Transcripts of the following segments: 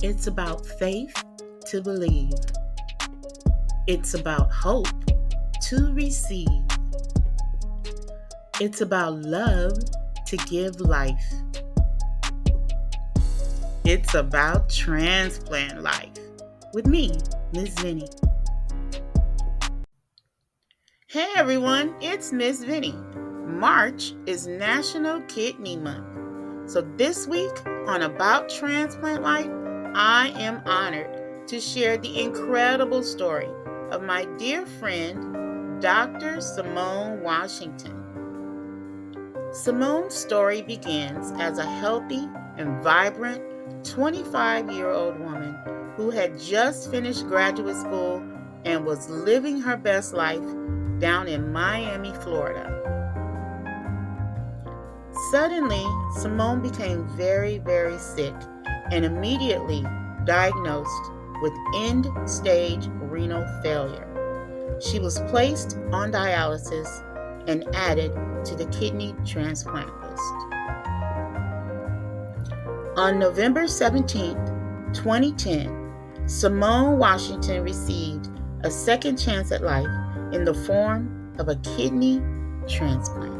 It's about faith to believe. It's about hope to receive. It's about love to give life. It's about transplant life with me, Miss Vinnie. Hey everyone, it's Miss Vinnie. March is National Kidney Month. So this week on About Transplant Life, I am honored to share the incredible story of my dear friend, Dr. Somone Washington. Simone's story begins as a healthy and vibrant 25-year-old woman who had just finished graduate school and was living her best life down in Miami, Florida. Suddenly, Somone became very, very sick and immediately diagnosed with end-stage renal failure. She was placed on dialysis and added to the kidney transplant list. On November 17, 2010, Somone Washington received a second chance at life in the form of a kidney transplant.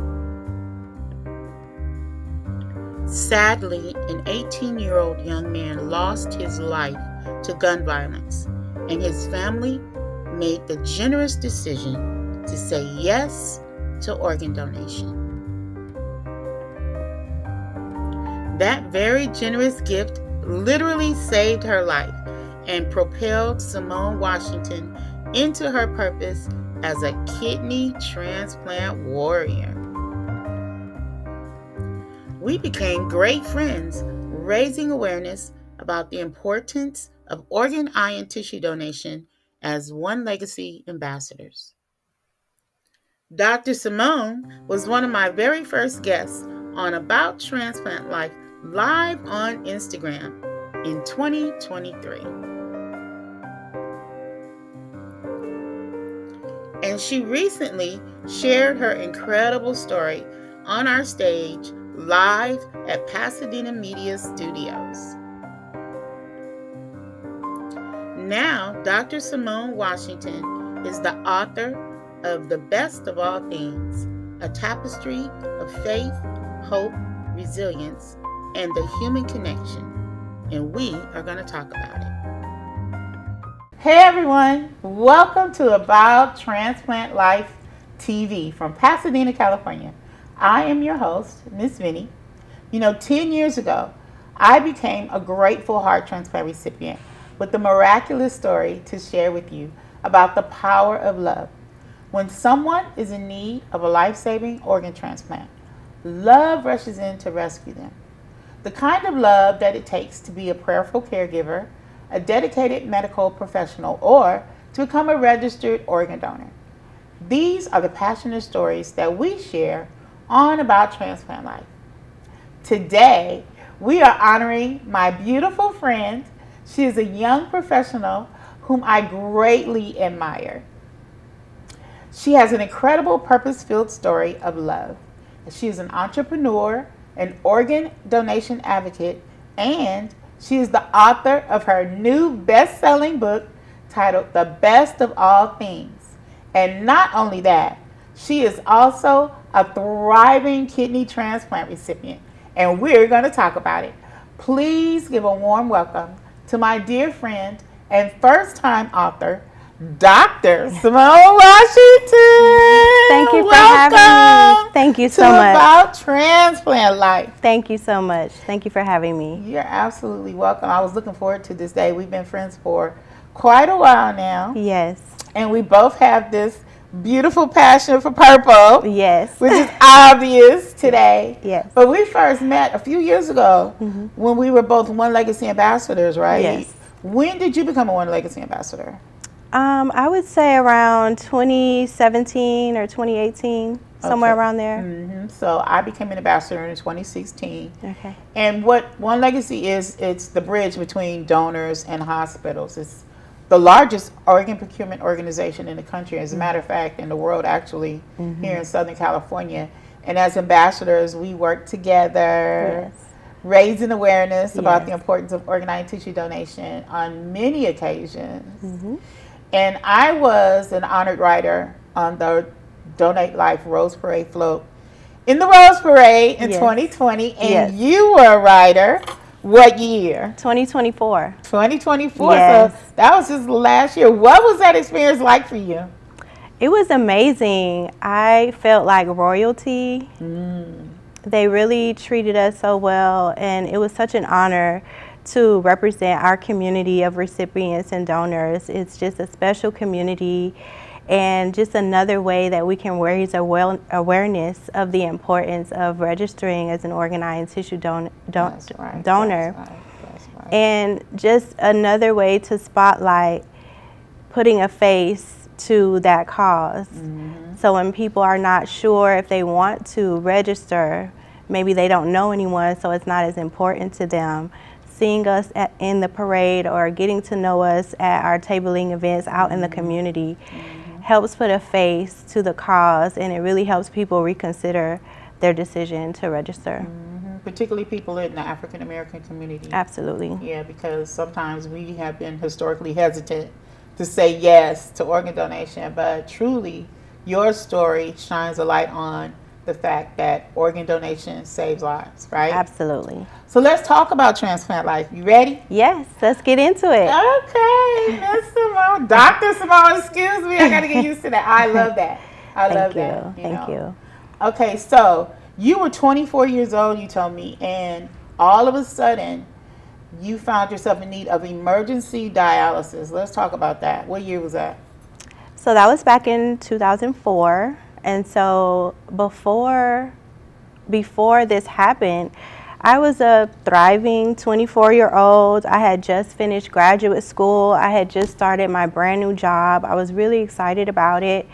Sadly, an 18-year-old young man lost his life to gun violence, and his family made the generous decision to say yes to organ donation. That very generous gift literally saved her life and propelled Somone Washington into her purpose as a kidney transplant warrior. We became great friends, raising awareness about the importance of organ, eye, and tissue donation as One Legacy ambassadors. Dr. Somone was one of my very first guests on About Transplant Life live on Instagram in 2023. And she recently shared her incredible story on our stage live at Pasadena Media Studios. Now, Dr. Somone Washington is the author of The Best of All Things, a tapestry of faith, hope, resilience, and the human connection. And we are going to talk about it. Hey everyone, welcome to About Transplant Life TV from Pasadena, California. I am your host, Miss Vinnie. 10 years ago, I became a grateful heart transplant recipient with the miraculous story to share with you about the power of love. When someone is in need of a life-saving organ transplant, love rushes in to rescue them. The kind of love that it takes to be a prayerful caregiver, a dedicated medical professional, or to become a registered organ donor. These are the passionate stories that we share on About Transplant Life. Today, we are honoring my beautiful friend. She is a young professional whom I greatly admire. She has an incredible purpose-filled story of love. She is an entrepreneur, an organ donation advocate, and she is the author of her new best-selling book titled The Best of All Things. And not only that, she is also a thriving kidney transplant recipient, and we're going to talk about it. Please give a warm welcome to my dear friend and first-time author, Dr. Somone Washington. Thank you for having me. Thank you so much. About Transplant Life. Thank you so much. Thank you for having me. You're absolutely welcome. I was looking forward to this day. We've been friends for quite a while now. Yes. And we both have this beautiful passion for purple. Yes. Which is obvious today. Yes. But we first met a few years ago when we were both One Legacy ambassadors, right? Yes. When did you become a One Legacy ambassador? I would say around 2017 or 2018, somewhere around there. So I became an ambassador in 2016. Okay. And what One Legacy is, it's the bridge between donors and hospitals. It's the largest organ procurement organization in the country, as a matter of fact, in the world, actually, here in Southern California. And as ambassadors, we work together. Yes. raising awareness about the Yes. importance of organ tissue donation on many occasions. Mm-hmm. And I was an honored writer on the Donate Life Rose Parade float in the Rose Parade in Yes. 2020. And Yes. you were a writer. What year? 2024. 2024. Yes. So that was just last year. What was that experience like for you? It was amazing. I felt like royalty. They really treated us so well, and it was such an honor to represent our community of recipients and donors. It's just a special community and just another way that we can raise awareness of the importance of registering as an organ tissue donor. That's right. And just another way to spotlight putting a face to that cause. So when people are not sure if they want to register, maybe they don't know anyone, so it's not as important to them. Seeing us in the parade or getting to know us at our tabling events out in the community helps put a face to the cause, and it really helps people reconsider their decision to register. Particularly people in the African American community. Absolutely. Yeah, because sometimes we have been historically hesitant to say yes to organ donation, but truly your story shines a light on the fact that organ donation saves lives, right? Absolutely. So let's talk about Transplant Life. You ready? Yes, let's get into it. Okay, Miss Somone. Dr. Somone, excuse me. I got to get used to that. I love that. I love that. Thank you. Okay, so you were 24 years old, you told me, and all of a sudden you found yourself in need of emergency dialysis. Let's talk about that. What year was that? So that was back in 2004. And so before this happened, I was a thriving 24-year-old. I had just finished graduate school. I had just started my brand new job. I was really excited about it.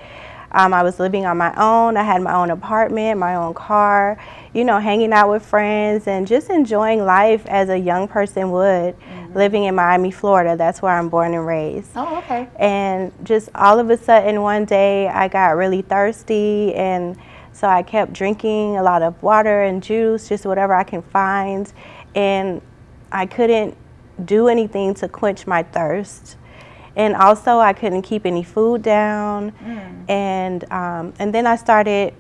I was living on my own. I had my own apartment, my own car, hanging out with friends and just enjoying life as a young person would, living in Miami, Florida. That's where I'm born and raised. Oh, okay. And just all of a sudden one day I got really thirsty, and so I kept drinking a lot of water and juice, just whatever I can find. And I couldn't do anything to quench my thirst. And also I couldn't keep any food down. And then I started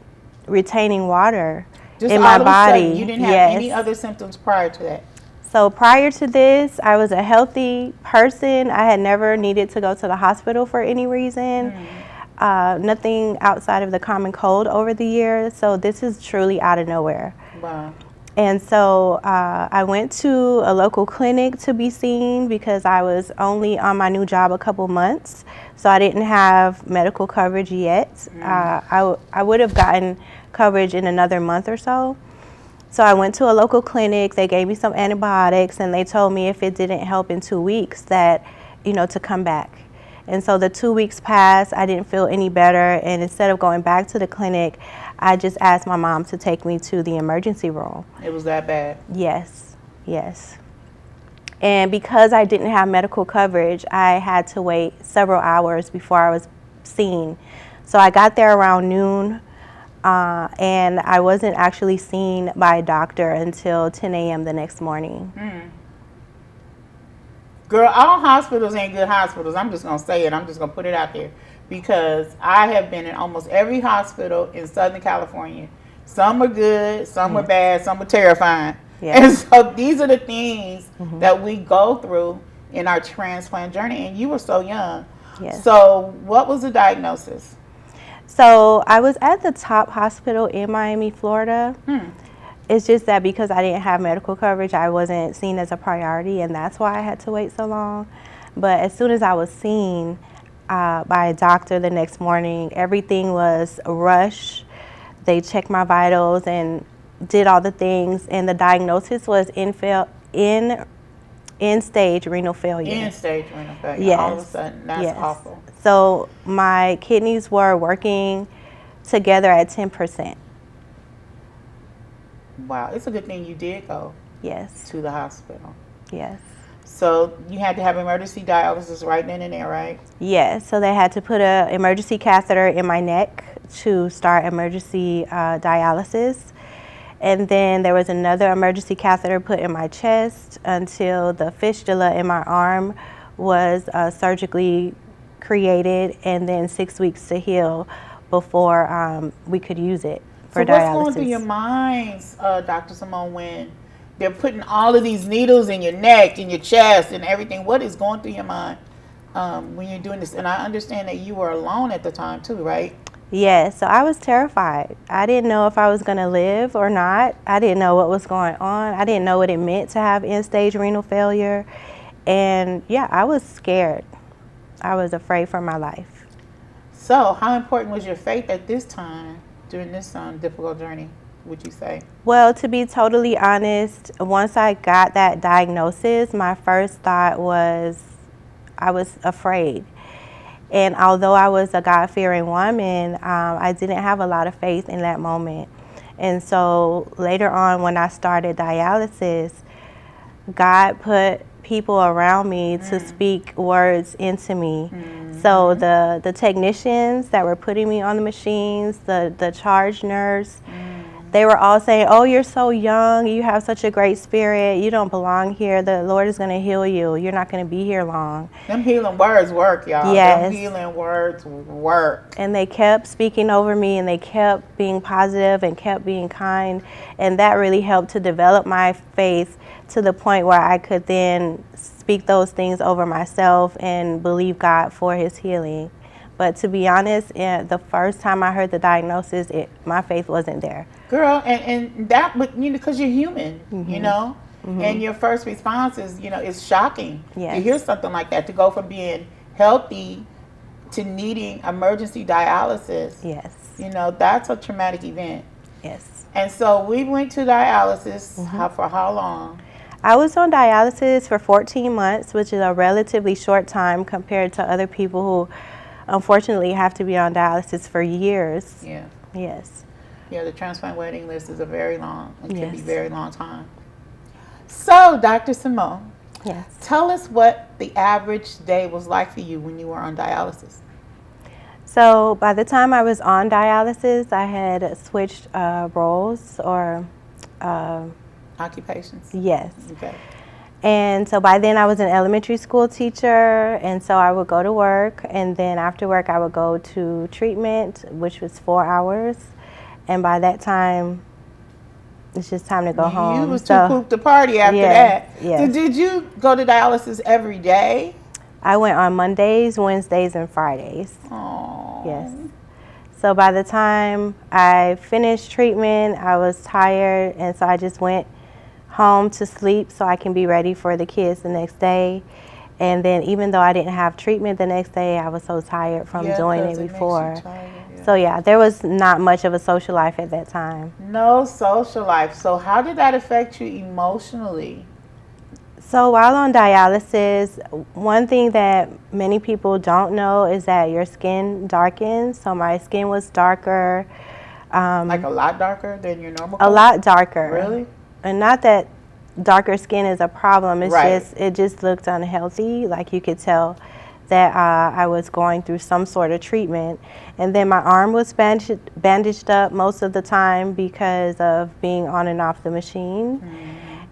retaining water in my body. Sudden, you didn't have any other symptoms prior to that? So prior to this, I was a healthy person. I had never needed to go to the hospital for any reason. Nothing outside of the common cold over the years. So this is truly out of nowhere. Wow. And so I went to a local clinic to be seen because I was only on my new job a couple months. So I didn't have medical coverage yet. I would have gotten coverage in another month or so. So I went to a local clinic. They gave me some antibiotics, and they told me if it didn't help in 2 weeks that, to come back. And so the 2 weeks passed. I didn't feel any better. And instead of going back to the clinic, I just asked my mom to take me to the emergency room. It was that bad? Yes. And because I didn't have medical coverage, I had to wait several hours before I was seen. So I got there around noon, and I wasn't actually seen by a doctor until 10 a.m. the next morning. Girl, all hospitals ain't good hospitals. I'm just going to say it. I'm just going to put it out there. Because I have been in almost every hospital in Southern California. Some are good, some are bad, some are terrifying. And so these are the things that we go through in our transplant journey. And you were so young. So what was the diagnosis? So I was at the top hospital in Miami, Florida. It's just that because I didn't have medical coverage, I wasn't seen as a priority, and that's why I had to wait so long. But as soon as I was seen by a doctor the next morning, everything was a rush. They checked my vitals and did all the things, and the diagnosis was end-stage renal failure. End-stage renal failure. Yes. All of a sudden, that's awful. So my kidneys were working together at 10%. Wow, it's a good thing you did go to the hospital. Yes. So you had to have emergency dialysis right then and there, right? Yes, so they had to put an emergency catheter in my neck to start emergency dialysis. And then there was another emergency catheter put in my chest until the fistula in my arm was surgically created, and then 6 weeks to heal before we could use it for So dialysis. what's going through your minds, Dr. Somone, when they're putting all of these needles in your neck, in your chest, and everything? What is going through your mind when you're doing this? And I understand that you were alone at the time too, right? Yes, so I was terrified. I didn't know if I was going to live or not. I didn't know what was going on. I didn't know what it meant to have end-stage renal failure. And yeah, I was scared. I was afraid for my life. So how important was your faith at this time during this difficult journey, would you say? Well, to be totally honest, once I got that diagnosis, my first thought was I was afraid. And although I was a God-fearing woman, I didn't have a lot of faith in that moment. And so later on, when I started dialysis, God put people around me to speak words into me. So the technicians that were putting me on the machines, the charge nurse, they were all saying, "Oh, you're so young. You have such a great spirit. You don't belong here. The Lord is going to heal you. You're not going to be here long." Them healing words work, y'all. Yes. Them healing words work. And they kept speaking over me, and they kept being positive and kept being kind. And that really helped to develop my faith to the point where I could then speak those things over myself and believe God for his healing. But to be honest, the first time I heard the diagnosis, my faith wasn't there. Girl, and that, but you know, because you're human, you know, and your first response is, you know, it's shocking to hear something like that, to go from being healthy to needing emergency dialysis. Yes. You know, that's a traumatic event. Yes. And so we went to dialysis for how long? I was on dialysis for 14 months, which is a relatively short time compared to other people who unfortunately have to be on dialysis for years. Yeah. Yes. Yeah, the transplant waiting list is a very long, it can be very long time. So, Dr. Somone, Yes. tell us what the average day was like for you when you were on dialysis. So by the time I was on dialysis, I had switched roles or Occupations? yes. Okay. And so by then I was an elementary school teacher, and so I would go to work, and then after work I would go to treatment, which was 4 hours. And by that time, it's just time to go home. You was too pooped to party after that. Yes. So did you go to dialysis every day? I went on Mondays, Wednesdays, and Fridays. Oh. Yes. So by the time I finished treatment, I was tired, and so I just went home to sleep so I can be ready for the kids the next day. And then even though I didn't have treatment the next day, I was so tired from doing it before. So yeah, there was not much of a social life at that time. No social life. So how did that affect you emotionally? So while on dialysis, one thing that many people don't know is that your skin darkens. So my skin was darker. Like a lot darker than your normal color? A lot darker. Really? And not that darker skin is a problem. It's it just looked unhealthy. Like you could tell that I was going through some sort of treatment. And then my arm was bandaged up most of the time because of being on and off the machine.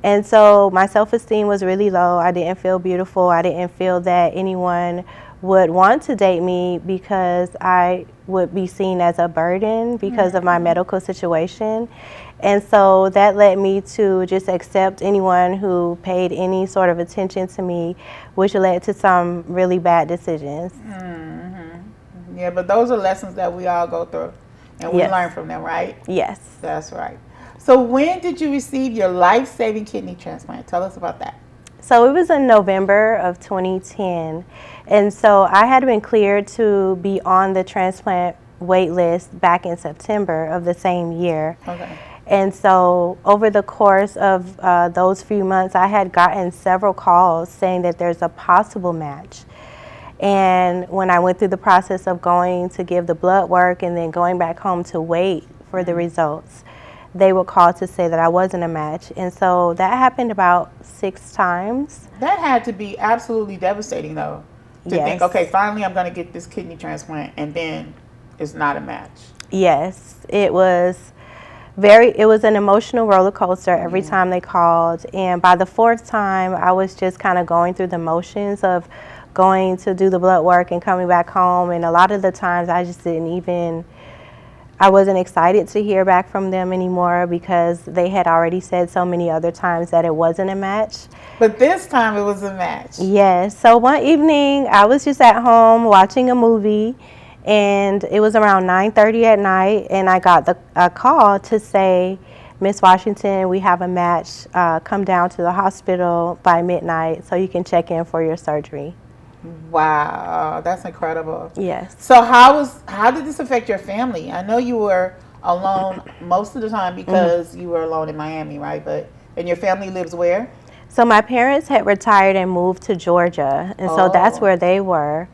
And so my self-esteem was really low. I didn't feel beautiful. I didn't feel that anyone would want to date me because I would be seen as a burden because of my medical situation. And so that led me to just accept anyone who paid any sort of attention to me, which led to some really bad decisions. Yeah, but those are lessons that we all go through, and we learn from them, right? Yes. That's right. So when did you receive your life-saving kidney transplant? Tell us about that. So it was in November of 2010. And so I had been cleared to be on the transplant wait list back in September of the same year. Okay. And so over the course of those few months, I had gotten several calls saying that there's a possible match. And when I went through the process of going to give the blood work and then going back home to wait for the results, they would call to say that I wasn't a match. And so that happened about 6 times. That had to be absolutely devastating, though, to think, okay, finally I'm going to get this kidney transplant, and then it's not a match. Yes, it was It was an emotional roller coaster every time they called. And by the fourth time, I was just kind of going through the motions of going to do the blood work and coming back home. And a lot of the times I just I wasn't excited to hear back from them anymore because they had already said so many other times that it wasn't a match. But this time it was a match. Yes. So one evening I was just at home watching a movie, and it was around 9:30 at night, and I got a call to say, Miss Washington, we have a match. Come down to the hospital by midnight so you can check in for your surgery. Wow, that's incredible. Yes. So how did this affect your family? I know you were alone most of the time because you were alone in Miami, right? And your family lives where? So my parents had retired and moved to Georgia, and so that's where they were.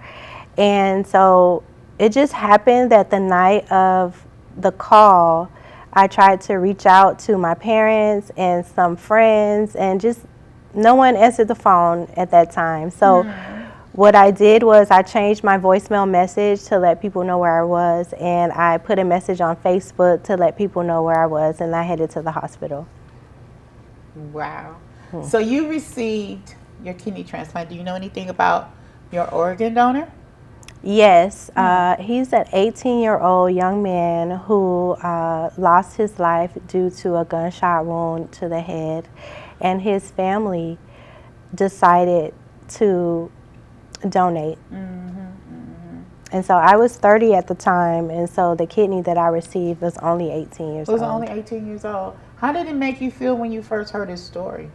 And so it just happened that the night of the call, I tried to reach out to my parents and some friends, and just no one answered the phone at that time. So what I did was I changed my voicemail message to let people know where I was, and I put a message on Facebook to let people know where I was, and I headed to the hospital. Wow. So you received your kidney transplant. Do you know anything about your organ donor? Yes. He's an 18-year-old young man who lost his life due to a gunshot wound to the head, and his family decided to donate. And so I was 30 at the time, and so the kidney that I received was only 18 years old. It was only 18 years old. How did it make you feel when you first heard his story?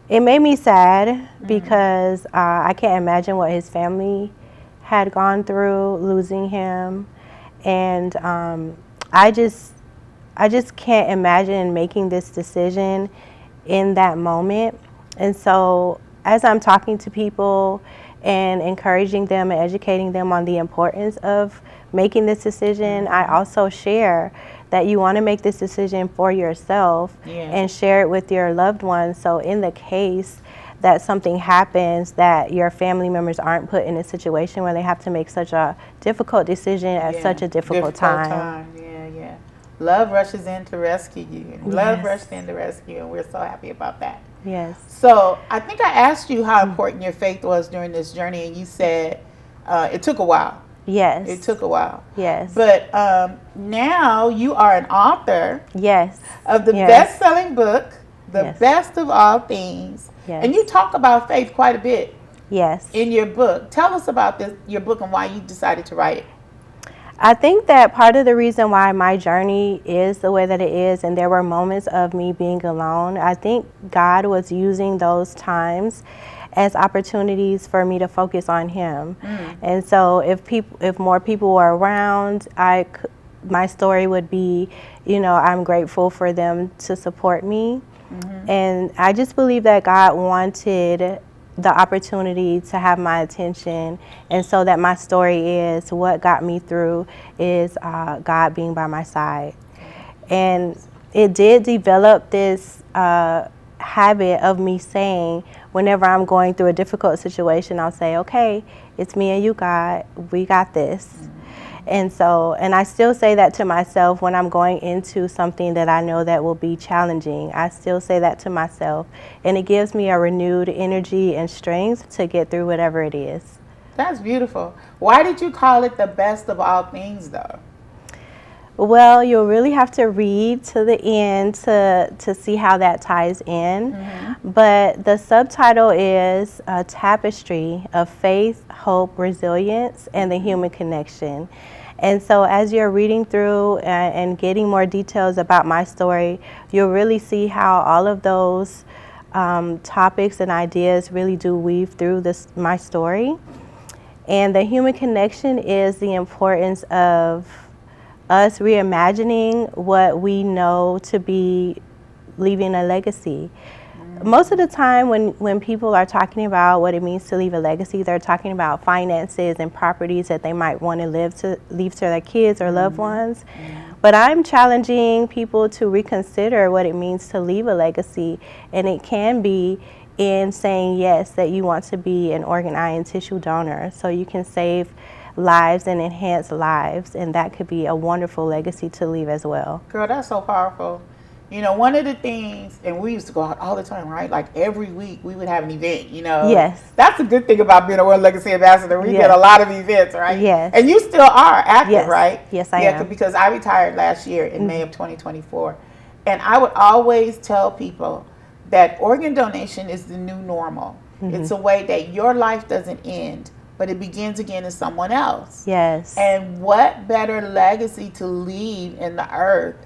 It made me sad because I can't imagine what his family had gone through losing him, and I just can't imagine making this decision in that moment. And so as I'm talking to people and encouraging them and educating them on the importance of making this decision, I also share that you want to make this decision for yourself and share it with your loved ones. So in the case that something happens, that your family members aren't put in a situation where they have to make such a difficult decision at such a difficult time. Yeah. Love rushes in to rescue you. And love rushed in to rescue you, and we're so happy about that. Yes. So I think I asked you how important your faith was during this journey, and you said it took a while. Yes. It took a while. Yes. But now you are an author of the best-selling book, The Best of All Things. Yes. And you talk about faith quite a bit in your book. Tell us about your book and why you decided to write it. I think that part of the reason why my journey is the way that it is, and there were moments of me being alone, I think God was using those times as opportunities for me to focus on Him. And so if more people were around, my story would be, I'm grateful for them to support me. And I just believe that God wanted the opportunity to have my attention, and so that my story is what got me through is God being by my side. And it did develop this habit of me saying, whenever I'm going through a difficult situation, I'll say, okay, it's me and you, God, we got this. And I still say that to myself when I'm going into something that I know that will be challenging. I still say that to myself, and it gives me a renewed energy and strength to get through whatever it is. That's beautiful. Why did you call it The Best of All Things, though? Well, you'll really have to read to the end to see how that ties in. But the subtitle is A Tapestry of Faith, Hope, Resilience, and the Human Connection. And so as you're reading through and getting more details about my story, you'll really see how all of those topics and ideas really do weave through my story. And the human connection is the importance of us reimagining what we know to be leaving a legacy. Most of the time when people are talking about what it means to leave a legacy, they're talking about finances and properties that they might want to leave to their kids or loved ones. But I'm challenging people to reconsider what it means to leave a legacy, and it can be in saying yes, that you want to be an organ, eye, and tissue donor, so you can save lives and enhance lives, and that could be a wonderful legacy to leave as well. Girl, that's so powerful. You know, one of the things, and we used to go out all the time, right? Like every week we would have an event, you know. Yes. That's the good thing about being a World Legacy Ambassador. We did a lot of events, right? Yes. And you still are active, right? Yes, I am. Because I retired last year in May of 2024. And I would always tell people that organ donation is the new normal. It's a way that your life doesn't end, but it begins again in someone else. Yes. And what better legacy to leave in the earth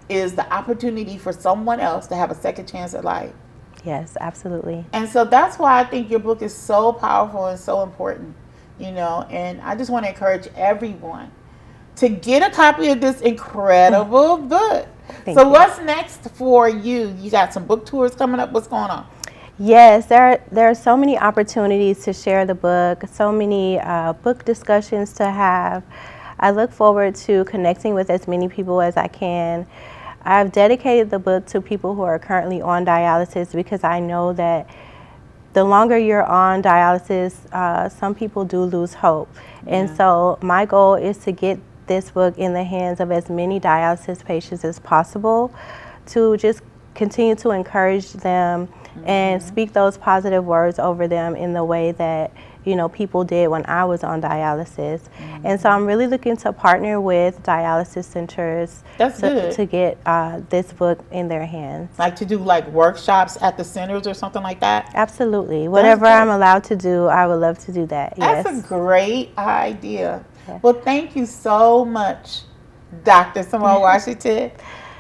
is the opportunity for someone else to have a second chance at life. Yes, absolutely. And so that's why I think your book is so powerful and so important, you know, and I just want to encourage everyone to get a copy of this incredible book. Thank you. What's next for you? You got some book tours coming up. What's going on? Yes, there are so many opportunities to share the book, so many book discussions to have. I look forward to connecting with as many people as I can. I've dedicated the book to people who are currently on dialysis because I know that the longer you're on dialysis, some people do lose hope. And so my goal is to get this book in the hands of as many dialysis patients as possible, to just continue to encourage them and speak those positive words over them in the way that, you know, people did when I was on dialysis. And so I'm really looking to partner with dialysis centers to get this book in their hands. Like to do like workshops at the centers or something like that? Absolutely. Whatever I'm allowed to do, I would love to do that. That's a great idea. Yeah. Well, thank you so much, Dr. Somone Washington,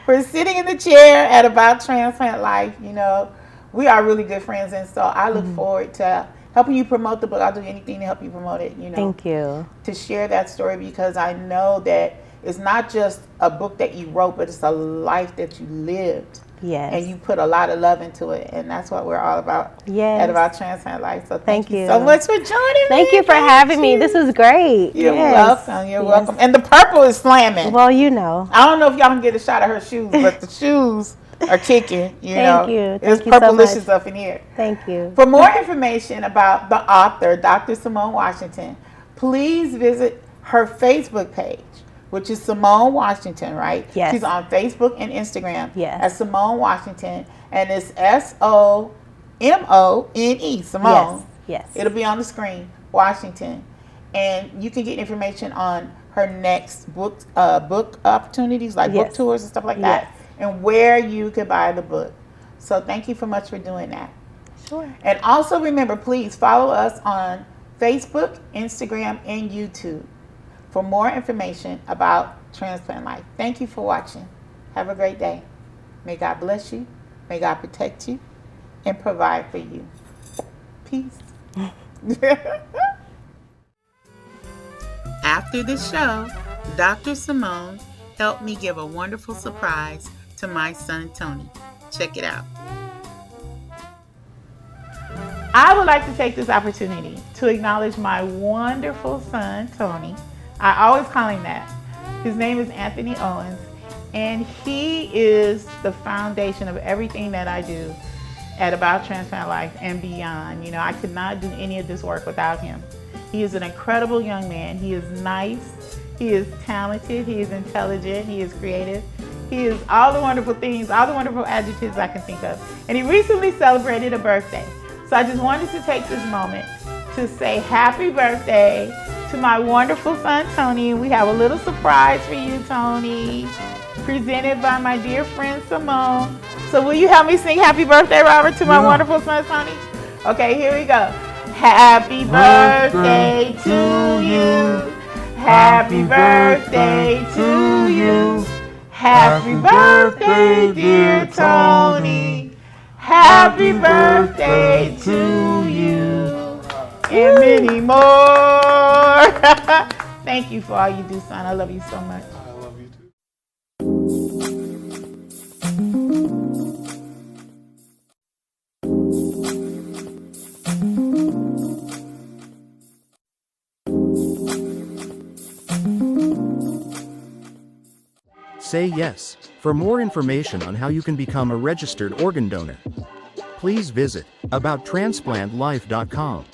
for sitting in the chair at About Transplant Life. You know, we are really good friends, and so I look forward to helping you promote the book. I'll do anything to help you promote it, you know. Thank you. To share that story, because I know that it's not just a book that you wrote, but it's a life that you lived. Yes. And you put a lot of love into it, and that's what we're all about at About Transplant Life. So thank you so much for joining me. Thank you for having me. This was great. You're welcome. You're welcome. And the purple is slamming. Well, you know. I don't know if y'all can get a shot of her shoes, but the shoes are kicking. Thank you. It's purplicious up in here. Thank you. For more information about the author, Dr. Somone Washington, please visit her Facebook page, which is Somone Washington, right? Yes. She's on Facebook and Instagram as Somone Washington, and it's Somone, Simone. Yes. It'll be on the screen, Washington. And you can get information on her next book opportunities, like book tours and stuff like that, and where you can buy the book. So thank you so much for doing that. Sure. And also remember, please follow us on Facebook, Instagram, and YouTube for more information about Transplant Life. Thank you for watching. Have a great day. May God bless you. May God protect you and provide for you. Peace. After the show, Dr. Somone helped me give a wonderful surprise to my son, Tony. Check it out. I would like to take this opportunity to acknowledge my wonderful son, Tony. I always call him that. His name is Anthony Owens, and he is the foundation of everything that I do at About Transplant Life and beyond. You know, I could not do any of this work without him. He is an incredible young man. He is nice. He is talented. He is intelligent. He is creative. He is all the wonderful things, all the wonderful adjectives I can think of. And he recently celebrated a birthday. So I just wanted to take this moment to say happy birthday to my wonderful son, Tony. We have a little surprise for you, Tony, presented by my dear friend, Somone. So will you help me sing happy birthday, Robert, to my wonderful son, Tony? Okay, here we go. Happy birthday to you. Happy birthday to you. Happy birthday, dear Tony. Happy birthday to you. And many more. Thank you for all you do, son. I love you so much. I love you too. Say yes. For more information on how you can become a registered organ donor, please visit abouttransplantlife.com.